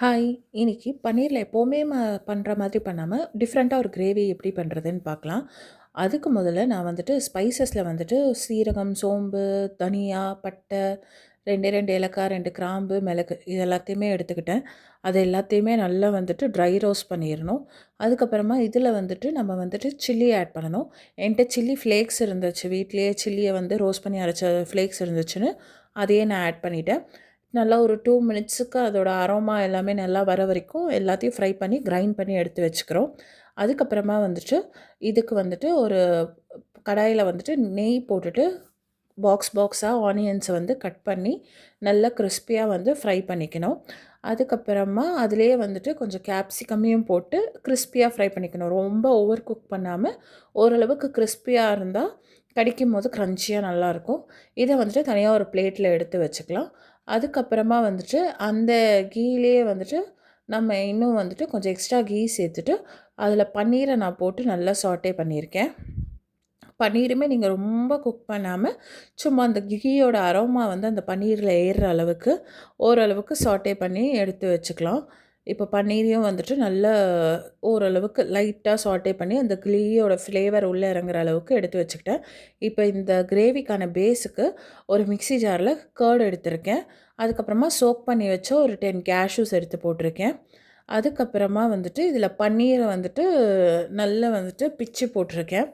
Hi! இன்னைக்கு பன்னீர்ல எப்பவுமே பண்ற மாதிரி பண்ணாம, டிஃப்ரெண்ட்டா ஒரு கிரேவி எப்படி பண்றதுன்னு பார்க்கலாம். அதுக்கு முதல்ல நான் வந்துட்டு ஸ்பைசஸ்ல வந்துட்டு சீரகம், சோம்பு, தனியா, பட்டை, 2 2 ஏலக்காய், 2 கிராம்பு, மிளகு இது எல்லாத்தையுமே எடுத்துக்கிட்டேன். அது எல்லாத்தையுமே நல்லா வந்துட்டு ட்ரை ரோஸ்ட் பண்ணிறணும். அதுக்கப்புறமா இதில வந்துட்டு நம்ம வந்துட்டு சில்லி ஆட் பண்ணணும். என்ட்ட சில்லி ஃப்ளேக்ஸ் இருந்துச்சு. வீட்லயே சில்லிய வந்து ரோஸ்ட் பண்ணி அரைச்ச ஃப்ளேக்ஸ் இருந்துச்சுன்னு, அதையே நான் ஆட் பண்ணிட்டேன். நல்லா ஒரு 2 மினிட்ஸுக்கு அதோட அரோமா எல்லாமே நல்லா வர வரைக்கும் எல்லாத்தையும் ஃப்ரை பண்ணி கிரைண்ட் பண்ணி எடுத்து வச்சுக்கிறோம். அதுக்கப்புறமா வந்துட்டு இதுக்கு வந்துட்டு ஒரு கடாயில வந்துட்டு நெய் போட்டுட்டு பாக்ஸா ஆனியன்ஸை வந்து கட் பண்ணி நல்லா கிறிஸ்பியாக வந்து ஃப்ரை பண்ணிக்கணும். அதுக்கப்புறமா அதிலேயே வந்துட்டு கொஞ்சம் கேப்சிகமையும் போட்டு கிறிஸ்பியாக ஃப்ரை பண்ணிக்கணும். ரொம்ப ஓவர் குக் பண்ணாமல் ஓரளவுக்கு கிறிஸ்பியாக இருந்தால் கடிக்கும்போது க்ரன்ச்சியாக நல்லாயிருக்கும். இதை வந்துட்டு தனியாக ஒரு பிளேட்டில் எடுத்து வச்சுக்கலாம். அதுக்கப்புறமா வந்துட்டு அந்த கீலேயே வந்துட்டு நம்ம இன்னும் வந்துட்டு கொஞ்சம் எக்ஸ்ட்ரா கீ சேர்த்துட்டு அதில் பன்னீரை நான் போட்டு நல்லா சாட்டே பண்ணியிருக்கேன். பன்னீருமே நீங்கள் ரொம்ப குக் பண்ணாமல் சும்மா அந்த கீயோட அரோமா வந்து அந்த பன்னீரில் ஏறுற அளவுக்கு ஓரளவுக்கு சாட்டே பண்ணி எடுத்து வச்சுக்கலாம். இப்போ பன்னீரையும் வந்துட்டு நல்லா ஓரளவுக்கு லைட்டாக சாட்டே பண்ணி அந்த கீயோட ஃப்ளேவர் உள்ளே இறங்குற அளவுக்கு எடுத்து வச்சுக்கிட்டேன். இப்போ இந்த கிரேவிக்கான பேஸுக்கு ஒரு மிக்ஸி ஜாரில் கர்ட் எடுத்திருக்கேன். அதுக்கப்புறமா சோக் பண்ணி வச்ச ஒரு 10 கேஷ்யூஸ் எடுத்து போட்டிருக்கேன். அதுக்கப்புறமா வந்துட்டு இதில் பன்னீரை வந்துட்டு நல்லா வந்துட்டு பிச்சு போட்டிருக்கேன்.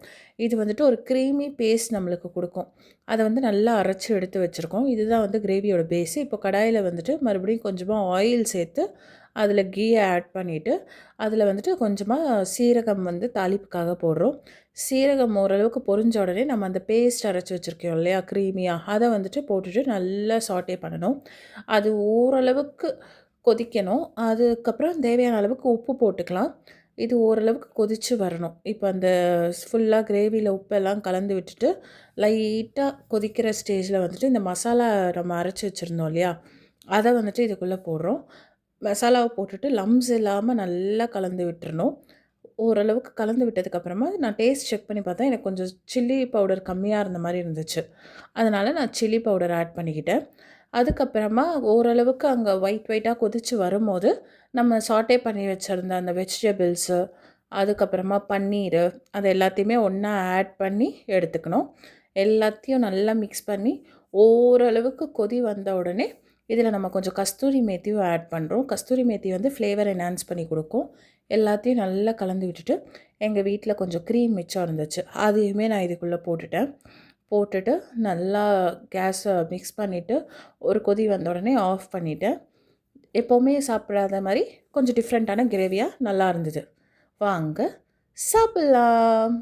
இது வந்துட்டு ஒரு க்ரீமி பேஸ்ட் நம்மளுக்கு கொடுக்கும். அதை வந்து நல்லா அரைச்சி எடுத்து வச்சுருக்கோம். இதுதான் வந்து கிரேவியோட பேஸு. இப்போ கடாயில் வந்துட்டு மறுபடியும் கொஞ்சமாக ஆயில் சேர்த்து அதில் கீயை ஆட் பண்ணிவிட்டு அதில் வந்துட்டு கொஞ்சமாக சீரகம் வந்து தாளிப்புக்காக போடுறோம். சீரகம் ஓரளவுக்கு பொரிஞ்ச உடனே நம்ம அந்த பேஸ்ட் அரைச்சி வச்சுருக்கோம் இல்லையா க்ரீமியாக, அதை வந்துட்டு போட்டுட்டு நல்லா சாட்டே பண்ணணும். அது ஓரளவுக்கு கொதிக்கணும். அதுக்கப்புறம் தேவையான அளவுக்கு உப்பு போட்டுக்கலாம். இது ஓரளவுக்கு கொதித்து வரணும். இப்போ அந்த ஃபுல்லாக கிரேவியில் உப்பெல்லாம் கலந்து விட்டுட்டு லைட்டாக கொதிக்கிற ஸ்டேஜில் வந்துட்டு இந்த மசாலா நம்ம அரைச்சி வச்சுருந்தோம் இல்லையா, அதை வந்துட்டு இதுக்குள்ளே போடுறோம். மசாலாவை போட்டுட்டு லம்ஸ் இல்லாமல் நல்லா கலந்து விட்டுறணும். ஓரளவுக்கு கலந்து விட்டதுக்கப்புறமா நான் டேஸ்ட் செக் பண்ணி பார்த்தேன். எனக்கு கொஞ்சம் சில்லி பவுடர் கம்மியாக இருந்த மாதிரி இருந்துச்சு. அதனால் நான் சில்லி பவுடர் ஆட் பண்ணிக்கிட்டேன். அதுக்கப்புறமா ஓரளவுக்கு அங்கே ஒயிட்டாக கொதித்து வரும்போது நம்ம சாட்டே பண்ணி வச்சுருந்த அந்த வெஜிடபிள்ஸு, அதுக்கப்புறமா பன்னீர் அது எல்லாத்தையுமே ஒன்றா ஆட் பண்ணி எடுத்துக்கணும். எல்லாத்தையும் நல்லா மிக்ஸ் பண்ணி ஓரளவுக்கு கொதி வந்த உடனே இதில் நம்ம கொஞ்சம் கஸ்தூரி மேத்தியும் ஆட் பண்ணுறோம். கஸ்தூரி மேத்தி வந்து ஃப்ளேவர் என்ஹான்ஸ் பண்ணி கொடுக்கும். எல்லாத்தையும் நல்லா கலந்து விட்டுட்டு எங்கள் வீட்டில் கொஞ்சம் க்ரீம் மிச்சம் இருந்துச்சு, அதையுமே நான் இதுக்குள்ளே போட்டுட்டு நல்லா கேஸை மிக்ஸ் பண்ணிவிட்டு ஒரு கொதி வந்த உடனே ஆஃப் பண்ணிவிட்டேன். எப்போவுமே சாப்பிடாத மாதிரி கொஞ்சம் டிஃப்ரெண்ட்டான கிரேவியாக நல்லா இருந்தது. வாங்க சாப்பிட்லாம்.